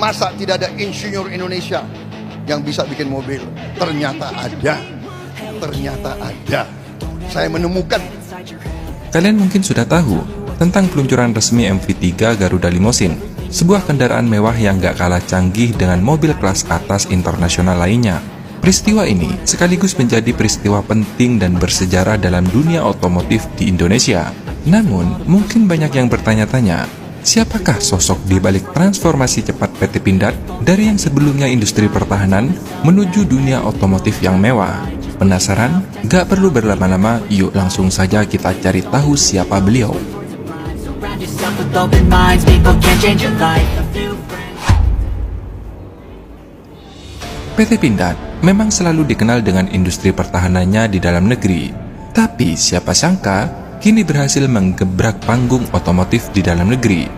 Masa tidak ada insinyur Indonesia yang bisa bikin mobil? Ternyata ada. Ternyata ada. Saya menemukan. Kalian mungkin sudah tahu tentang peluncuran resmi MV3 Garuda Limousine, sebuah kendaraan mewah yang gak kalah canggih dengan mobil kelas atas internasional lainnya. Peristiwa ini sekaligus menjadi peristiwa penting dan bersejarah dalam dunia otomotif di Indonesia. Namun, mungkin banyak yang bertanya-tanya, siapakah sosok di balik transformasi cepat PT Pindad dari yang sebelumnya industri pertahanan menuju dunia otomotif yang mewah? Penasaran? Gak perlu berlama-lama, yuk langsung saja kita cari tahu siapa beliau. PT Pindad memang selalu dikenal dengan industri pertahanannya di dalam negeri. Tapi siapa sangka kini berhasil menggebrak panggung otomotif di dalam negeri.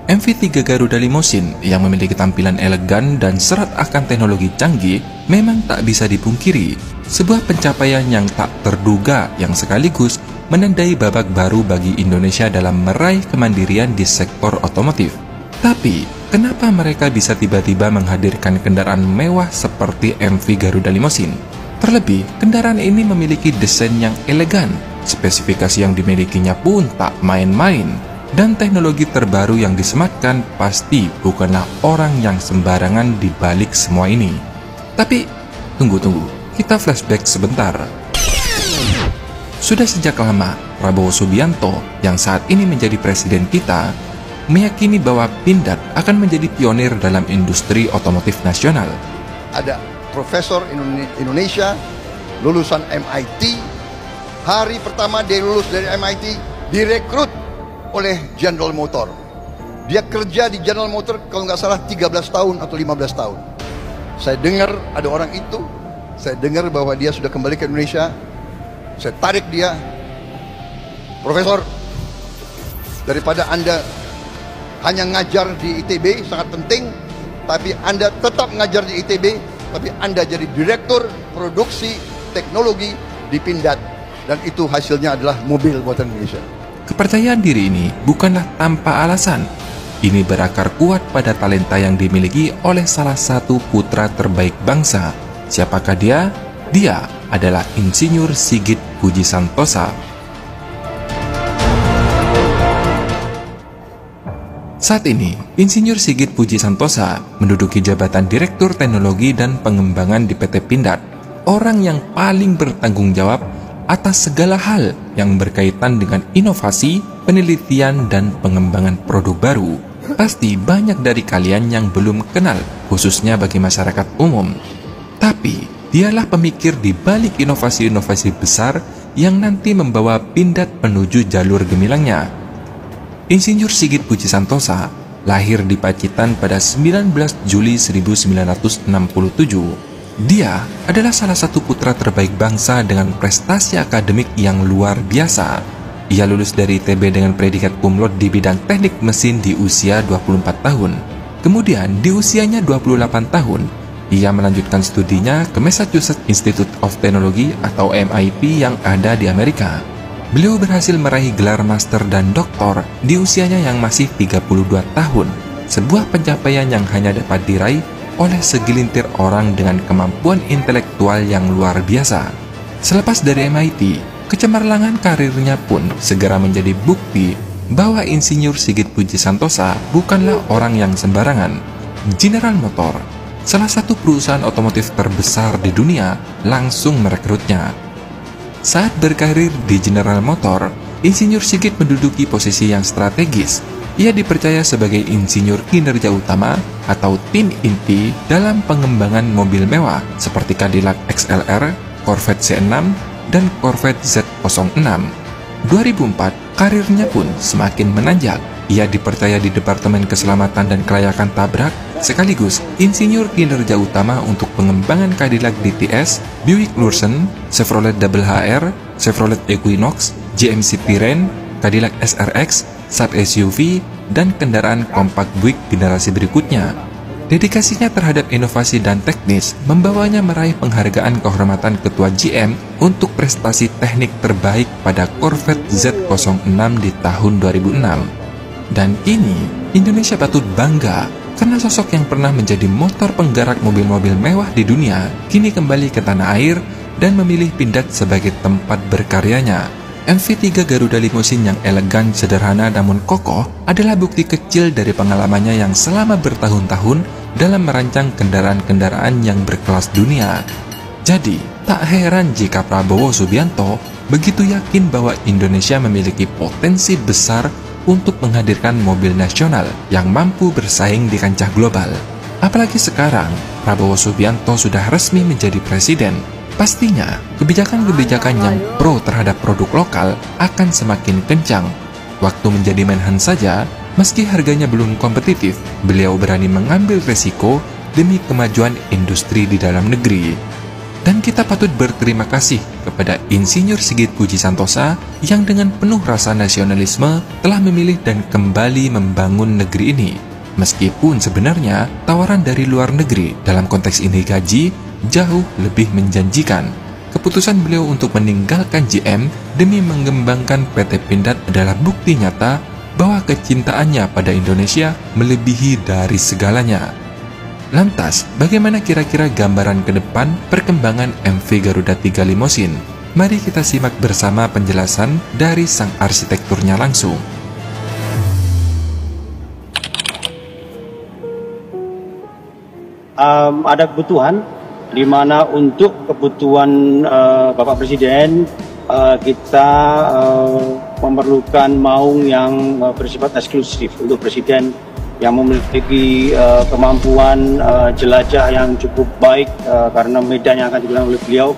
MV3 Garuda Limousine yang memiliki tampilan elegan dan syarat akan teknologi canggih memang tak bisa dipungkiri. Sebuah pencapaian yang tak terduga yang sekaligus menandai babak baru bagi Indonesia dalam meraih kemandirian di sektor otomotif. Tapi, kenapa mereka bisa tiba-tiba menghadirkan kendaraan mewah seperti MV Garuda Limousine? Terlebih, kendaraan ini memiliki desain yang elegan, spesifikasi yang dimilikinya pun tak main-main, dan teknologi terbaru yang disematkan pasti bukanlah orang yang sembarangan di balik semua ini. Tapi, tunggu, kita flashback sebentar. Sudah sejak lama, Prabowo Subianto yang saat ini menjadi presiden kita, meyakini bahwa Pindad akan menjadi pionir dalam industri otomotif nasional. Ada profesor Indonesia, lulusan MIT. Hari pertama dia lulus dari MIT, direkrut oleh General Motor. Dia kerja di General Motor kalau nggak salah 13 tahun atau 15 tahun. Saya dengar ada orang itu, saya dengar bahwa dia sudah kembali ke Indonesia. Saya tarik dia, Profesor, daripada Anda hanya ngajar di ITB, sangat penting, tapi Anda tetap ngajar di ITB, tapi Anda jadi direktur produksi teknologi di Pindad, dan itu hasilnya adalah mobil buatan Indonesia. Kepercayaan diri ini bukanlah tanpa alasan. Ini berakar kuat pada talenta yang dimiliki oleh salah satu putra terbaik bangsa. Siapakah dia? Dia adalah Insinyur Sigit Puji Santosa. Saat ini, Insinyur Sigit Puji Santosa menduduki jabatan Direktur Teknologi dan Pengembangan di PT Pindad, orang yang paling bertanggung jawab atas segala hal yang berkaitan dengan inovasi, penelitian, dan pengembangan produk baru. Pasti banyak dari kalian yang belum kenal, khususnya bagi masyarakat umum. Tapi, dialah pemikir di balik inovasi-inovasi besar yang nanti membawa Pindad menuju jalur gemilangnya. Insinyur Sigit Puji Santosa lahir di Pacitan pada 19 Juli 1967. Dia adalah salah satu putra terbaik bangsa dengan prestasi akademik yang luar biasa. Ia lulus dari ITB dengan predikat cum laude di bidang teknik mesin di usia 24 tahun. Kemudian di usianya 28 tahun, ia melanjutkan studinya ke Massachusetts Institute of Technology atau MIT yang ada di Amerika. Beliau berhasil meraih gelar master dan doktor di usianya yang masih 32 tahun, sebuah pencapaian yang hanya dapat diraih oleh segelintir orang dengan kemampuan intelektual yang luar biasa. Selepas dari MIT, kecemerlangan karirnya pun segera menjadi bukti bahwa Insinyur Sigit Puji Santosa bukanlah orang yang sembarangan. General Motor, salah satu perusahaan otomotif terbesar di dunia, langsung merekrutnya. Saat berkarir di General Motor, Insinyur Sigit menduduki posisi yang strategis. Ia dipercaya sebagai insinyur kinerja utama atau tim inti dalam pengembangan mobil mewah seperti Cadillac XLR, Corvette C6, dan Corvette Z06. 2004, karirnya pun semakin menanjak. Ia dipercaya di Departemen Keselamatan dan Kelayakan Tabrak, sekaligus insinyur kinerja utama untuk pengembangan Cadillac DTS, Buick Lursen, Chevrolet Double HR, Chevrolet Equinox, GMC Piren, Cadillac SRX, sub SUV, dan kendaraan kompak Buick generasi berikutnya. Dedikasinya terhadap inovasi dan teknis membawanya meraih penghargaan kehormatan Ketua GM untuk prestasi teknik terbaik pada Corvette Z06 di tahun 2006. Dan kini, Indonesia patut bangga karena sosok yang pernah menjadi motor penggerak mobil-mobil mewah di dunia kini kembali ke tanah air dan memilih Pindad sebagai tempat berkaryanya. MV3 Garuda Limousine yang elegan, sederhana namun kokoh adalah bukti kecil dari pengalamannya yang selama bertahun-tahun dalam merancang kendaraan-kendaraan yang berkelas dunia. Jadi, tak heran jika Prabowo Subianto begitu yakin bahwa Indonesia memiliki potensi besar untuk menghadirkan mobil nasional yang mampu bersaing di kancah global. Apalagi sekarang, Prabowo Subianto sudah resmi menjadi presiden. Pastinya, kebijakan-kebijakan yang pro terhadap produk lokal akan semakin kencang. Waktu menjadi Menhan saja, meski harganya belum kompetitif, beliau berani mengambil resiko demi kemajuan industri di dalam negeri. Dan kita patut berterima kasih kepada Insinyur Sigit Puji Santosa yang dengan penuh rasa nasionalisme telah memilih dan kembali membangun negeri ini. Meskipun sebenarnya tawaran dari luar negeri dalam konteks ini gaji jauh lebih menjanjikan. Keputusan beliau untuk meninggalkan GM demi mengembangkan PT Pindad adalah bukti nyata bahwa kecintaannya pada Indonesia melebihi dari segalanya. Lantas, bagaimana kira-kira gambaran ke depan perkembangan MV Garuda 3 Limousine? Mari kita simak bersama penjelasan dari sang arsitekturnya langsung. Ada kebutuhan di mana untuk kebutuhan Bapak Presiden kita memerlukan maung yang bersifat eksklusif untuk Presiden yang memiliki kemampuan jelajah yang cukup baik karena medan yang akan digunakan oleh beliau,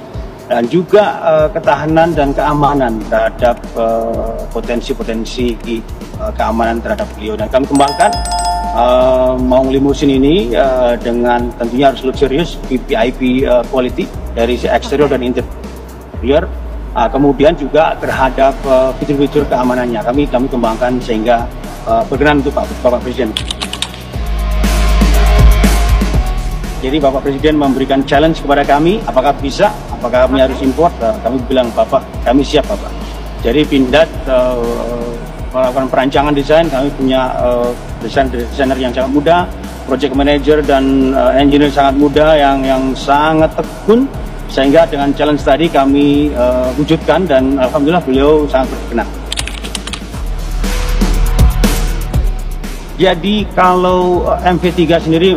dan juga ketahanan dan keamanan terhadap potensi-potensi keamanan terhadap beliau. Dan kami kembangkan maung limusin ini dengan tentunya harus luxurious, VIP quality dari eksterior dan interior, kemudian juga terhadap fitur-fitur keamanannya kami kembangkan sehingga berkenan untuk Bapak Presiden. Jadi Bapak Presiden memberikan challenge kepada kami, apakah bisa, apakah kami harus import. Kami bilang, Bapak, kami siap Bapak. Jadi Pindad melakukan perancangan desain, kami punya desainer yang sangat muda, project manager dan engineer sangat muda yang sangat tekun, sehingga dengan challenge tadi kami wujudkan dan alhamdulillah beliau sangat berkenan. Jadi kalau MV3 sendiri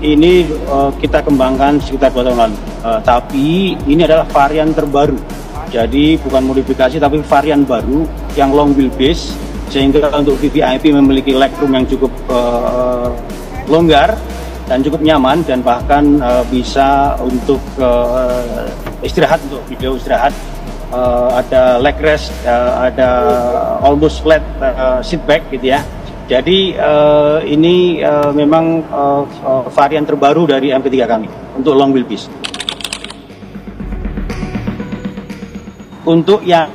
ini kita kembangkan sekitar 2 tahun lalu, tapi ini adalah varian terbaru. Jadi bukan modifikasi tapi varian baru yang long wheelbase, sehingga untuk VVIP memiliki legroom yang cukup longgar dan cukup nyaman, dan bahkan bisa untuk istirahat, untuk video istirahat. Ada leg rest, ada almost flat seat back gitu ya. Jadi ini memang varian terbaru dari MV3 kami untuk long wheelbase. Untuk yang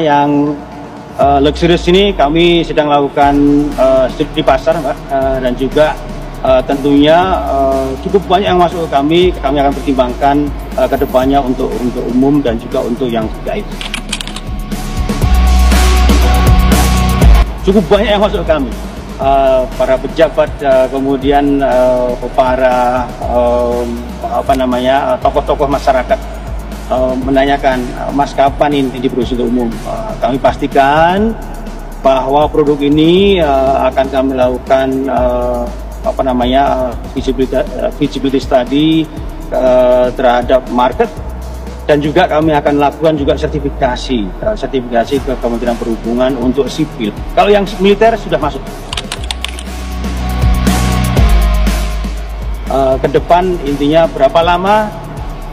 yang luxurious ini kami sedang lakukan studi pasar, Mbak, dan juga tentunya cukup banyak yang masuk ke kami akan pertimbangkan ke depannya untuk umum dan juga untuk yang VIP. Cukup banyak yang masuk ke kami, para pejabat, kemudian para tokoh-tokoh masyarakat menanyakan, Mas, kapan ini diproduksi untuk umum? Kami pastikan bahwa produk ini akan kami lakukan feasibility study terhadap market, dan juga kami akan lakukan juga sertifikasi ke Kementerian Perhubungan untuk sipil. Kalau yang militer sudah masuk. Ke depan intinya berapa lama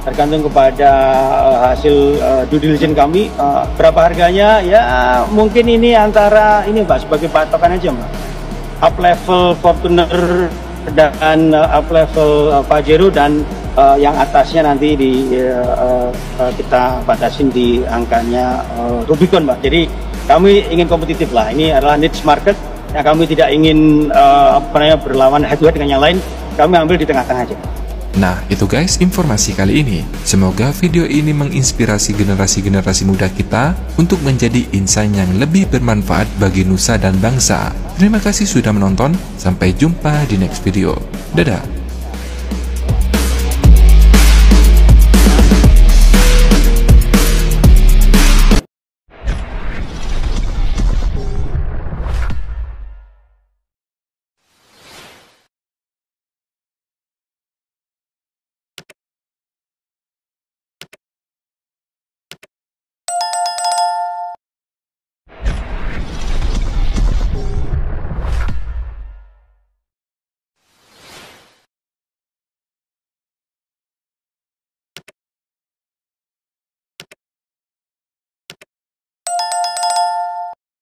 tergantung kepada hasil due diligence kami. Berapa harganya? Ya mungkin ini antara ini, Mbak, sebagai patokan aja, Mbak. Up level Fortuner dan up level Pajero, dan yang atasnya nanti kita batasin di angkanya Rubicon, Mbak. Jadi kami ingin kompetitif lah. Ini adalah niche market yang kami tidak ingin berlawan head to head dengan yang lain. Kami ambil di tengah-tengah aja. Nah, itu guys informasi kali ini. Semoga video ini menginspirasi generasi-generasi muda kita untuk menjadi insan yang lebih bermanfaat bagi nusa dan bangsa. Terima kasih sudah menonton, sampai jumpa di next video. Dadah!